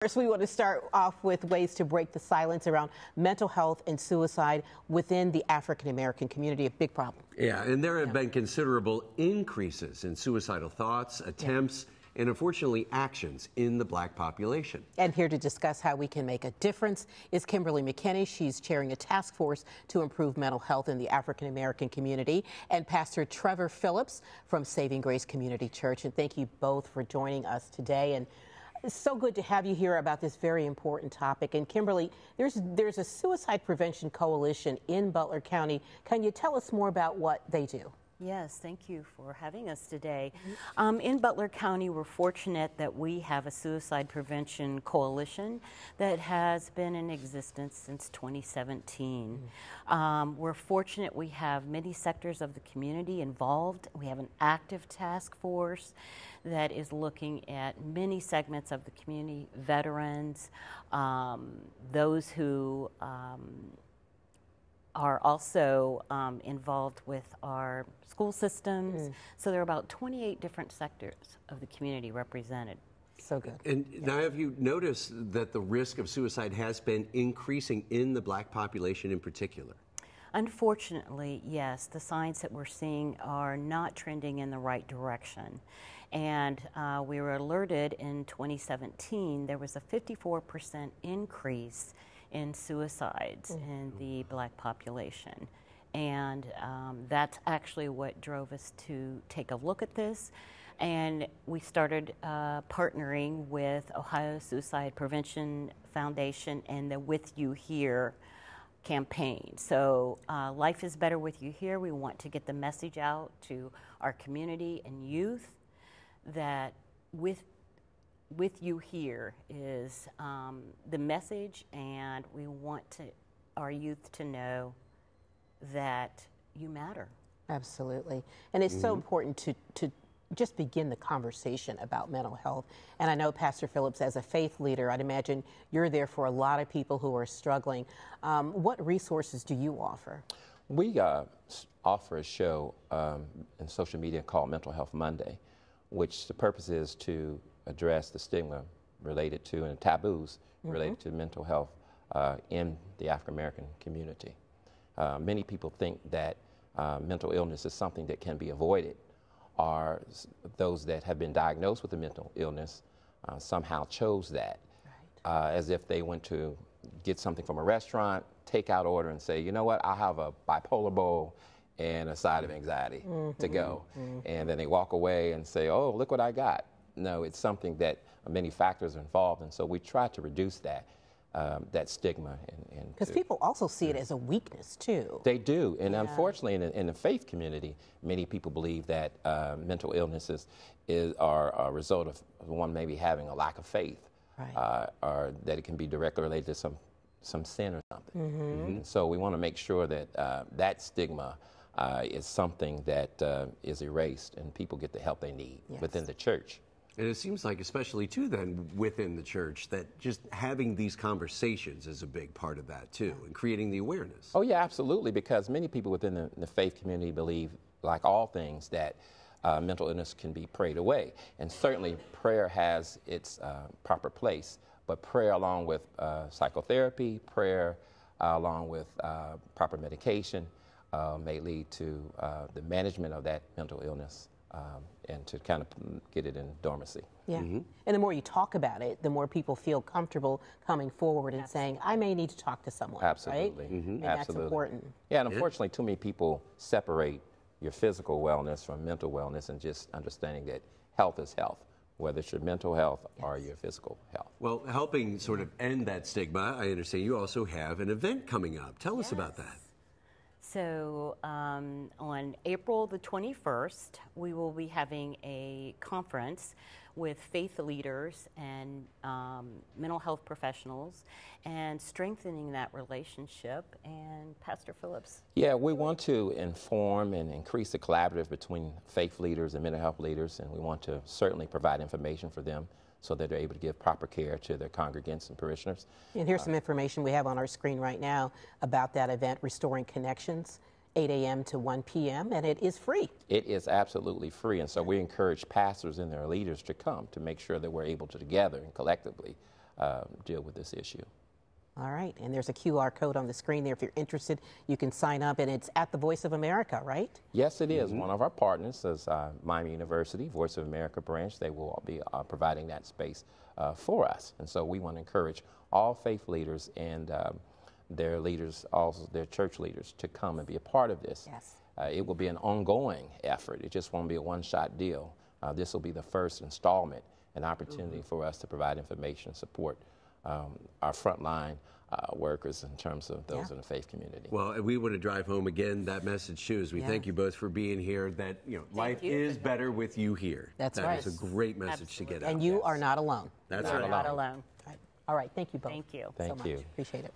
First, we want to start off with ways to break the silence around mental health and suicide within the African American community, a big problem. Yeah, and there have been considerable increases in suicidal thoughts, attempts, and unfortunately actions in the black population. And here to discuss how we can make a difference is Kimberly McKinney. She's chairing a task force to improve mental health in the African American community, and Pastor Trevor Phillips from Saving Grace Community Church. And thank you both for joining us today. And it's so good to have you here about this very important topic. And Kimberly, there's a suicide prevention coalition in Butler County. Can you tell us more about what they do? Yes, thank you for having us today. In Butler County, we're fortunate that we have a suicide prevention coalition that has been in existence since 2017. We're fortunate we have many sectors of the community involved. We have an active task force that is looking at many segments of the community, veterans, those who are also involved with our school systems. So there are about 28 different sectors of the community represented. So good. And now have you noticed that the risk of suicide has been increasing in the black population in particular? Unfortunately, yes, the signs that we're seeing are not trending in the right direction. And we were alerted in 2017 there was a 54% increase in suicides in the black population. And that's actually what drove us to take a look at this. And we started partnering with Ohio Suicide Prevention Foundation and the With You Here campaign. So Life is Better With You Here. We want to get the message out to our community and youth that with you here is the message, and we want our youth to know that you matter. Absolutely. And it's so important to just begin the conversation about mental health. And I know, Pastor Phillips, as a faith leader, I'd imagine you're there for a lot of people who are struggling. What resources do you offer? We offer a show in social media called Mental Health Monday, which the purpose is to address the stigma related to and taboos related to mental health in the African American community. Many people think that mental illness is something that can be avoided, or those that have been diagnosed with a mental illness somehow chose that, as if they went to get something from a restaurant, takeout order, and say, you know what, I'll have a bipolar bowl and a side of anxiety to go. And then they walk away and say, oh, look what I got. No, it's something that many factors are involved, and so we try to reduce that stigma. Because people also see it as a weakness, too. They do, and unfortunately in the faith community, many people believe that mental illnesses are a result of one maybe having a lack of faith, or that it can be directly related to some sin or something. And so we want to make sure that that stigma is something that is erased and people get the help they need within the church. And it seems like, especially too then within the church, that just having these conversations is a big part of that too, and creating the awareness. Oh yeah, absolutely, because many people within the faith community believe, like all things, that mental illness can be prayed away. And certainly prayer has its proper place, but prayer along with psychotherapy, prayer along with proper medication may lead to the management of that mental illness. And to kind of get it in dormancy. And the more you talk about it, the more people feel comfortable coming forward and saying, I may need to talk to someone. Absolutely. Right? And that's important. Yeah, and unfortunately, too many people separate your physical wellness from mental wellness, and just understanding that health is health, whether it's your mental health or your physical health. Well, helping sort of end that stigma, I understand you also have an event coming up. Tell us about that. So on April the 21st, we will be having a conference with faith leaders and mental health professionals, and strengthening that relationship. And Pastor Phillips. Yeah, we want to inform and increase the collaborative between faith leaders and mental health leaders, and we want to certainly provide information for them so that they're able to give proper care to their congregants and parishioners. And here's some information we have on our screen right now about that event, Restoring Connections, 8 a.m. to 1 p.m., and it is free. It is absolutely free, and so we encourage pastors and their leaders to come to make sure that we're able to together and collectively deal with this issue. All right, and there's a QR code on the screen there. If you're interested, you can sign up, and it's at the Voice of America, right? Yes, it is. One of our partners is Miami University, Voice of America branch. They will be providing that space for us. And so we want to encourage all faith leaders and their leaders, also their church leaders, to come and be a part of this. Yes. It will be an ongoing effort. It just won't be a one-shot deal. This will be the first installment, an opportunity for us to provide information and support our frontline workers in terms of those in the faith community. Well, and we want to drive home again that message too, as we thank you both for being here, that life is better with you here. That's right. That is a great message to get out. And you are not alone. That's We're right. not alone. All right, thank you both. Thank you. Thank so you. much. Appreciate it.